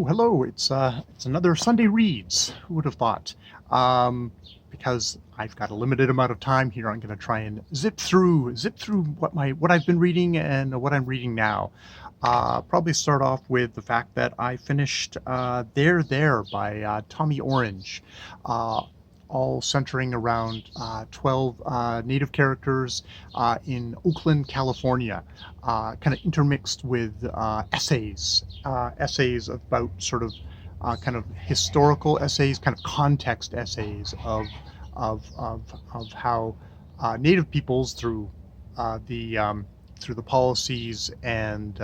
Hello. It's another Sunday Reads. Who would have thought? Because I've got a limited amount of time here, I'm going to try and zip through what I've been reading and what I'm reading now. Probably start off with the fact that I finished There by Tommy Orange, all centering around 12 native characters in Oakland, California, kind of intermixed with essays about sort of kind of historical essays, kind of context essays of how native peoples through the policies and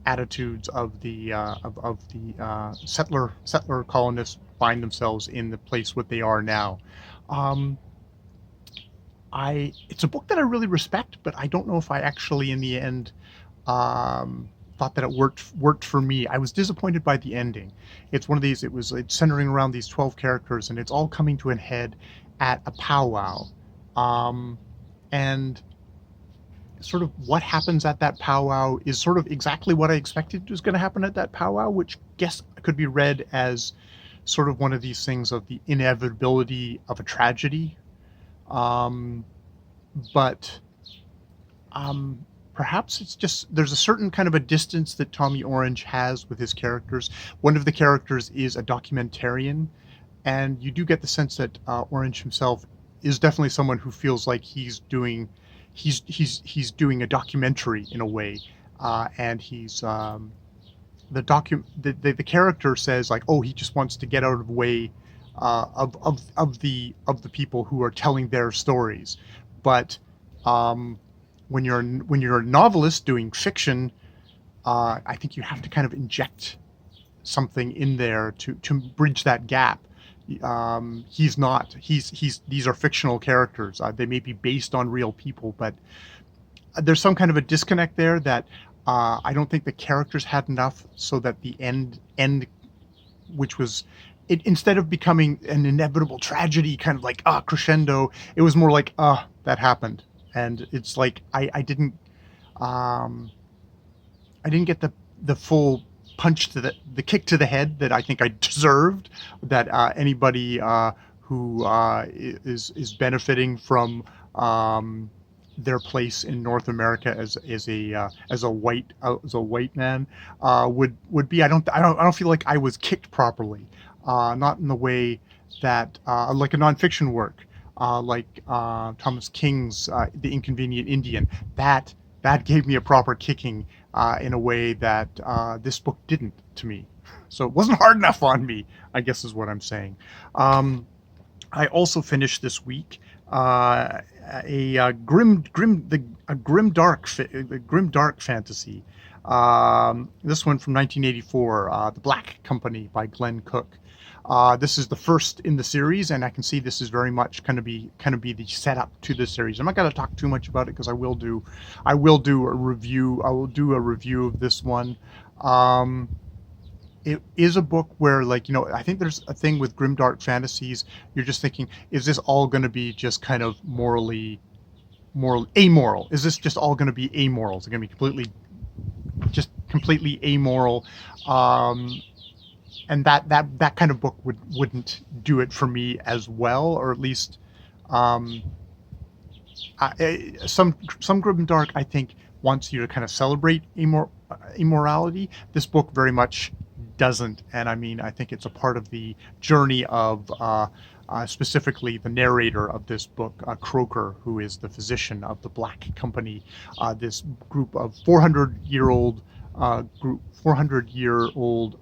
attitudes of the settler colonists find themselves in the place what they are now. Um, it's a book that I really respect, but I don't know if I actually in the end thought that it worked for me. I was disappointed by the ending. It's one of these. It's centering around these 12 characters, and it's all coming to an head at a powwow, and sort of what happens at that powwow is sort of exactly what I expected was going to happen at that powwow, which I guess could be read as sort of one of these things of the inevitability of a tragedy. Um, but perhaps it's just there's a certain kind of a distance that Tommy Orange has with his characters. One of the characters is a documentarian, and you do get the sense that Orange himself is definitely someone who feels like he's doing a documentary in a way, and he's the character says like, oh, he just wants to get out of the way of the people who are telling their stories. But when you're a novelist doing fiction, I think you have to kind of inject something in there to bridge that gap. He's not. He's. These are fictional characters. They may be based on real people, but there's some kind of a disconnect there that I don't think the characters had enough, so that the end, which was it, instead of becoming an inevitable tragedy, kind of like crescendo, it was more like that happened, and it's like I didn't get the full punch to the kick to the head that I think I deserved. That anybody who is benefiting from their place in North America as a white man would be. I don't feel like I was kicked properly. Not in the way that like a nonfiction work like Thomas King's The Inconvenient Indian. That gave me a proper kicking in a way that this book didn't to me. So it wasn't hard enough on me, I guess is what I'm saying. I also finished this week a grim dark fantasy. This one from 1984, The Black Company by Glen Cook. This is the first in the series, and I can see this is very much going to be the setup to this series. I'm not going to talk too much about it because I will do a review. I will do a review of this one. It is a book where, like, I think there's a thing with grimdark fantasies. You're just thinking, is this all going to be just kind of amoral? Is this just all going to be amoral? Is it going to be completely amoral? And that kind of book wouldn't do it for me as well, or at least some grimdark, I think, wants you to kind of celebrate immorality. This book very much doesn't, and I mean, I think it's a part of the journey of specifically the narrator of this book, Croker, who is the physician of the Black Company, this group of 400-year-old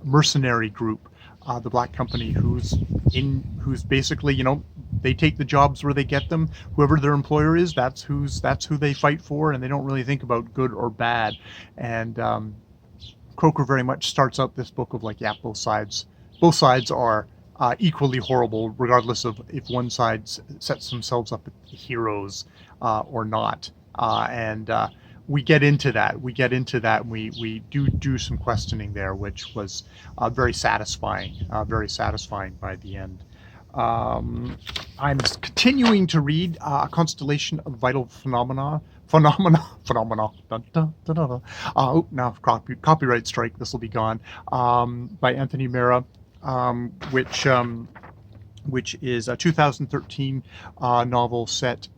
mercenary group, the Black Company, who's basically, they take the jobs where they get them. Whoever their employer is, that's who they fight for, and they don't really think about good or bad. And Croker very much starts out this book of like, yeah, both sides are equally horrible, regardless of if one side sets themselves up as heroes or not. And we get into that. And we do some questioning there, which was very satisfying by the end. I'm continuing to read A Constellation of Vital Phenomena. Dun, dun, dun, dun, dun. Now copyright strike. This will be gone. By Anthony Marra, which is a 2013 novel set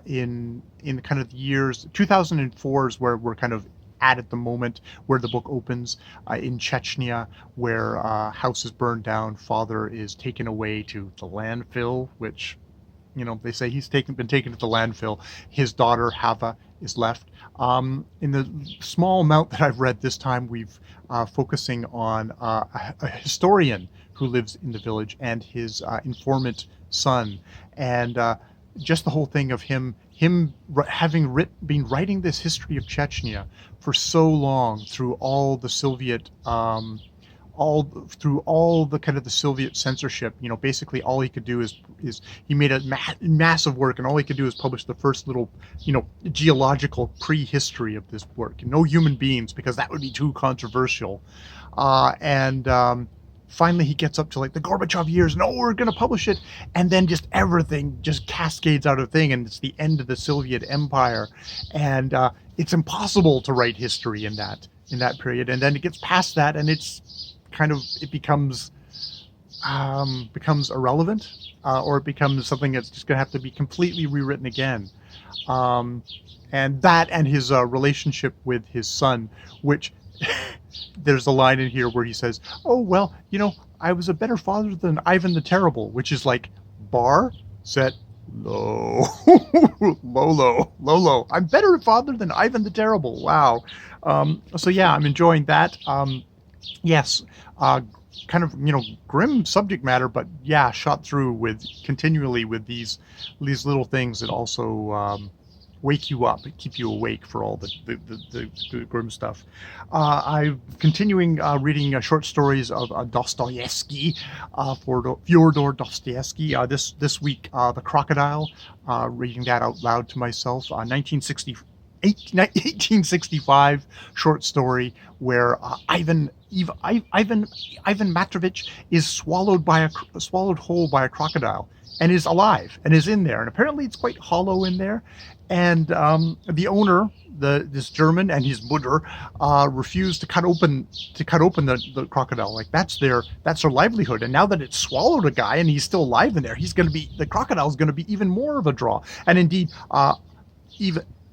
in kind of the years 2004 is where we're kind of at the moment where the book opens, in Chechnya, where house is burned down, father is taken away to the landfill, which, they say he's been taken to the landfill. His daughter Hava is left. In the small amount that I've read this time, we've focusing on a historian who lives in the village and his informant son, and just the whole thing of him having been writing this history of Chechnya for so long through all the Soviet all the kind of the Soviet censorship. Basically all he could do is he made a massive work, and all he could do is publish the first little geological prehistory of this work. No human beings, because that would be too controversial. And finally he gets up to like the Gorbachev years. No, we're going to publish it. And then just everything just cascades out of thing. And it's the end of the Soviet Empire. And it's impossible to write history in that period. And then it gets past that, and it becomes irrelevant, or it becomes something that's just going to have to be completely rewritten again. And that, and his relationship with his son, which there's a line in here where he says, "Oh, well, I was a better father than Ivan the Terrible," which is like bar, set, low, low. I'm better father than Ivan the Terrible. Wow. So yeah, I'm enjoying that. Yes, kind of grim subject matter, but yeah, shot through continually with these little things that also wake you up, keep you awake for all the grim stuff. I'm continuing reading short stories of Dostoyevsky, Fyodor Dostoyevsky. This week, The Crocodile, reading that out loud to myself. 1865 short story where Ivan Matrovich is swallowed whole by a crocodile, and is alive and is in there, and apparently it's quite hollow in there. And the owner, this German, and his mother refuse to cut open the crocodile. Like that's their livelihood. And now that it's swallowed a guy and he's still alive in there, the crocodile is going to be even more of a draw. And indeed,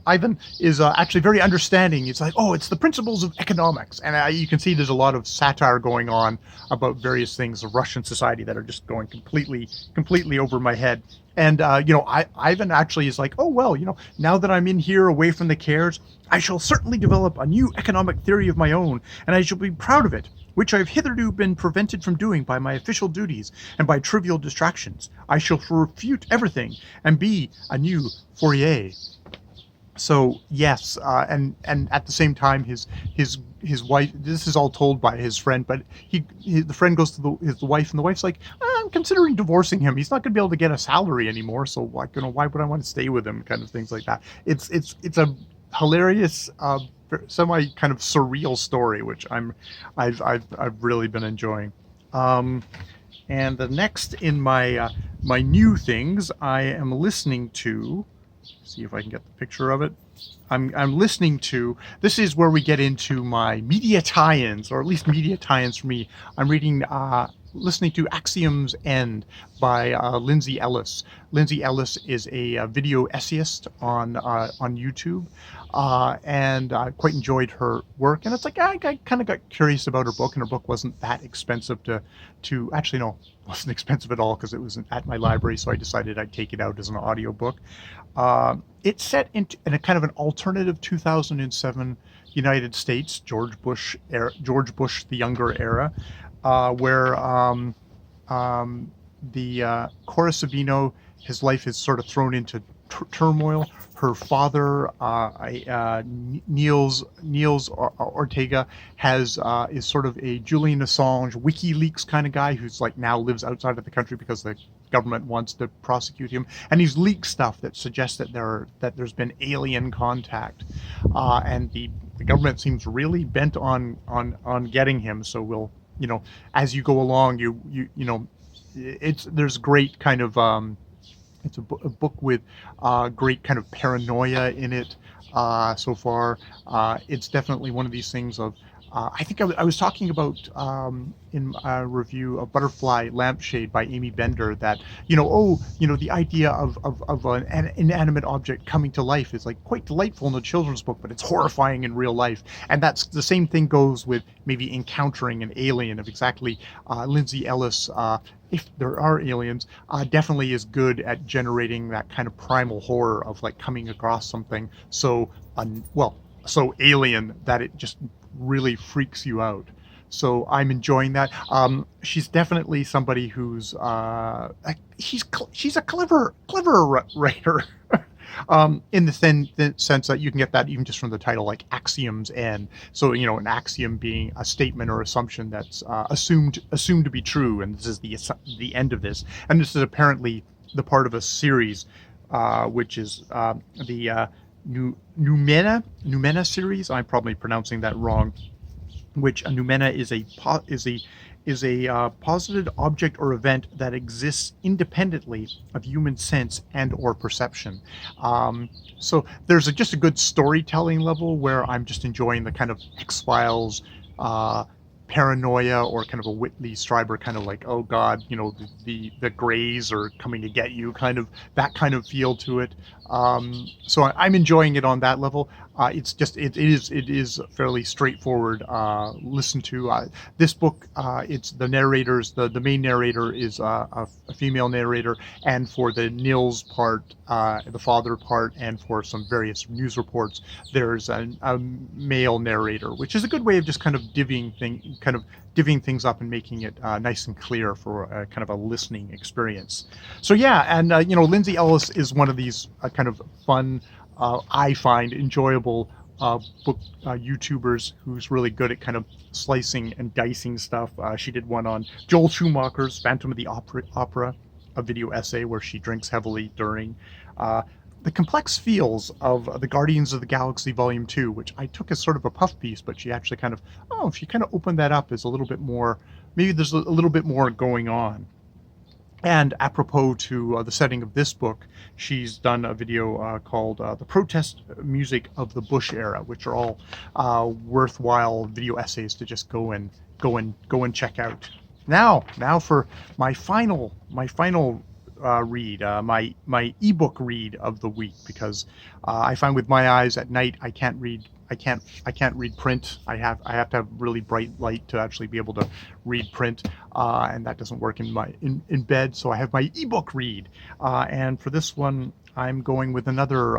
Ivan is actually very understanding. It's like, oh, it's the principles of economics. And you can see there's a lot of satire going on about various things of Russian society that are just going completely over my head. And, Ivan actually is like, oh, well, now that I'm in here away from the cares, I shall certainly develop a new economic theory of my own, and I shall be proud of it, which I've hitherto been prevented from doing by my official duties and by trivial distractions. I shall refute everything and be a new Fourier. So yes, and at the same time, his wife. This is all told by his friend, but the friend goes to the wife, and the wife's like, I'm considering divorcing him. He's not going to be able to get a salary anymore. So why would I want to stay with him? Kind of things like that. It's a hilarious, semi kind of surreal story, which I've really been enjoying. And the next in my new things, I am listening to. See if I can get the picture of it. I'm listening to, this is where we get into my media tie-ins, or at least media tie-ins for me. I'm listening to Axiom's End by Lindsay Ellis. Lindsay Ellis is a video essayist on YouTube, and I quite enjoyed her work. And it's like I kind of got curious about her book, and her book wasn't that expensive to actually, no, it wasn't expensive at all, because it was at my library, so I decided I'd take it out as an audiobook. It's set in a kind of an alternative 2007 United States, George Bush the younger era, where Cora Sabino, his life is sort of thrown into turmoil. Her father, Niels Ortega, is sort of a Julian Assange, WikiLeaks kind of guy who's like now lives outside of the country because the government wants to prosecute him, and he's leaked stuff that suggests that there's been alien contact, and the government seems really bent on getting him. So we'll, as you go along, there's great kind of it's a book with great kind of paranoia in it so far. It's definitely one of these things of I think I was talking about in a review of Butterfly Lampshade by Amy Bender that, the idea of an inanimate object coming to life is like quite delightful in a children's book, but it's horrifying in real life. And that's the same thing goes with maybe encountering an alien of exactly Lindsay Ellis. If there are aliens, definitely is good at generating that kind of primal horror of like coming across something so alien that it just really freaks you out. So I'm enjoying that. She's definitely somebody who's she's a clever writer. In the sense that you can get that even just from the title, like axioms, and so an axiom being a statement or assumption that's assumed to be true, and this is the end of this, and this is apparently the part of a series, which is the Noumena series. I'm probably pronouncing that wrong. Which a Noumena is a posited object or event that exists independently of human sense and or perception. So there's just a good storytelling level where I'm just enjoying the kind of X-Files paranoia, or kind of a Whitley Strieber kind of like, oh God, the Greys are coming to get you, kind of that kind of feel to it. So I'm enjoying it on that level. It's just it is fairly straightforward. Listen to this book. It's the narrators. The main narrator is a female narrator, and for the Nils part, the father part, and for some various news reports, there's a male narrator, which is a good way of just kind of divvying things up and making it nice and clear for kind of a listening experience. So yeah, and Lindsay Ellis is one of these kind of fun, I find enjoyable book YouTubers who's really good at kind of slicing and dicing stuff. She did one on Joel Schumacher's Phantom of the Opera, a video essay where she drinks heavily during. The complex feels of the Guardians of the Galaxy Volume 2, which I took as sort of a puff piece, but she actually if she kind of opened that up as a little bit more, maybe there's a little bit more going on. And apropos to the setting of this book, she's done a video called The Protest Music of the Bush Era, which are all worthwhile video essays to just go and check out. Now for my final read, my ebook read of the week, because I find with my eyes at night I can't read print. I have to have really bright light to actually be able to read print, and that doesn't work in bed. So I have my ebook read, and for this one I'm going with another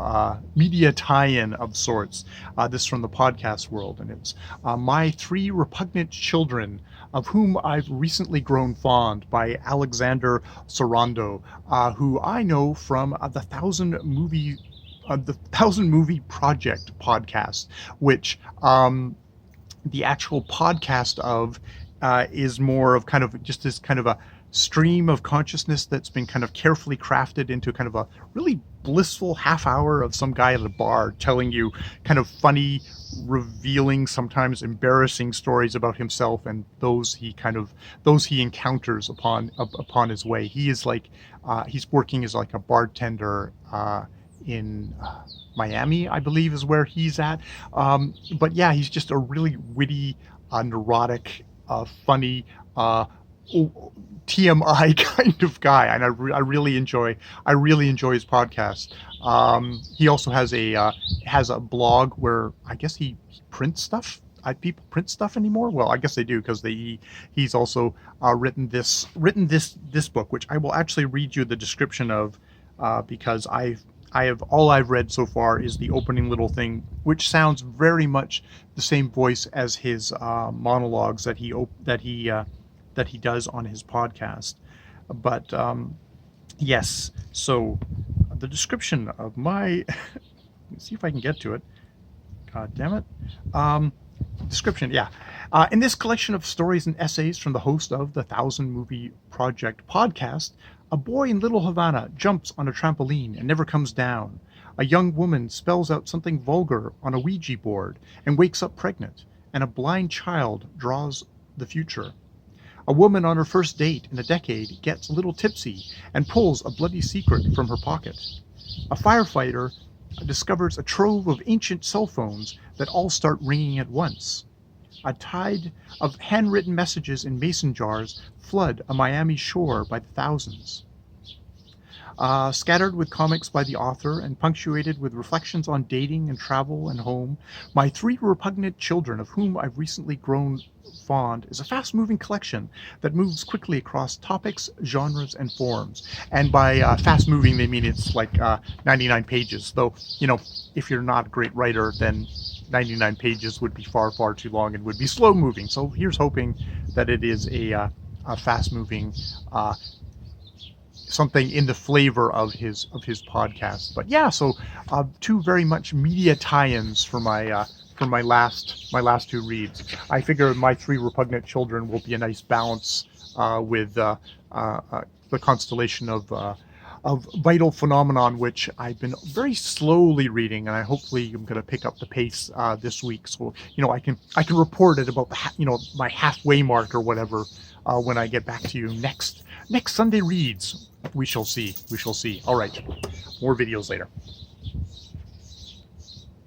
media tie-in of sorts. This from the podcast world, and it's My Three Repugnant Children, of whom I've recently grown fond, by Alexander Sorondo, who I know from the 1,000 Movie Project podcast, which the actual podcast of is more of kind of just this kind of a stream of consciousness that's been kind of carefully crafted into kind of a really blissful half hour of some guy at a bar telling you kind of funny, revealing, sometimes embarrassing stories about himself and those he encounters upon his way. He is like he's working as like a bartender in Miami, I believe is where he's at. But yeah, he's just a really witty, neurotic, funny, TMI kind of guy, and I really enjoy his podcast. He also has a blog where I guess he prints stuff. People print stuff anymore? Well, I guess they do, because he's also written this book, which I will actually read you the description of, because all I've read so far is the opening little thing, which sounds very much the same voice as his monologues that he does on his podcast. But yes, so the description of my let's see if I can get to it. God damn it. Description, yeah. In this collection of stories and essays from the host of the 1,000 Movie Project podcast, a boy in Little Havana jumps on a trampoline and never comes down. A young woman spells out something vulgar on a Ouija board and wakes up pregnant, and a blind child draws the future. A woman on her first date in a decade gets a little tipsy and pulls a bloody secret from her pocket. A firefighter discovers a trove of ancient cell phones that all start ringing at once. A tide of handwritten messages in mason jars flood a Miami shore by the thousands. Scattered with comics by the author and punctuated with reflections on dating and travel and home, My Three Repugnant Children, of whom I've recently grown fond, is a fast-moving collection that moves quickly across topics, genres, and forms. And by fast-moving, they mean it's like 99 pages. Though, if you're not a great writer, then 99 pages would be far, far too long and would be slow-moving. So here's hoping that it is a fast-moving something in the flavor of his podcast. But yeah, so two very much media tie-ins for my last two reads. I figure My Three Repugnant Children will be a nice balance with the Constellation of Vital Phenomenon, which I've been very slowly reading, and I hopefully am going to pick up the pace this week. So I can report it about my halfway mark or whatever when I get back to you next Sunday reads. We shall see. All right, more videos later.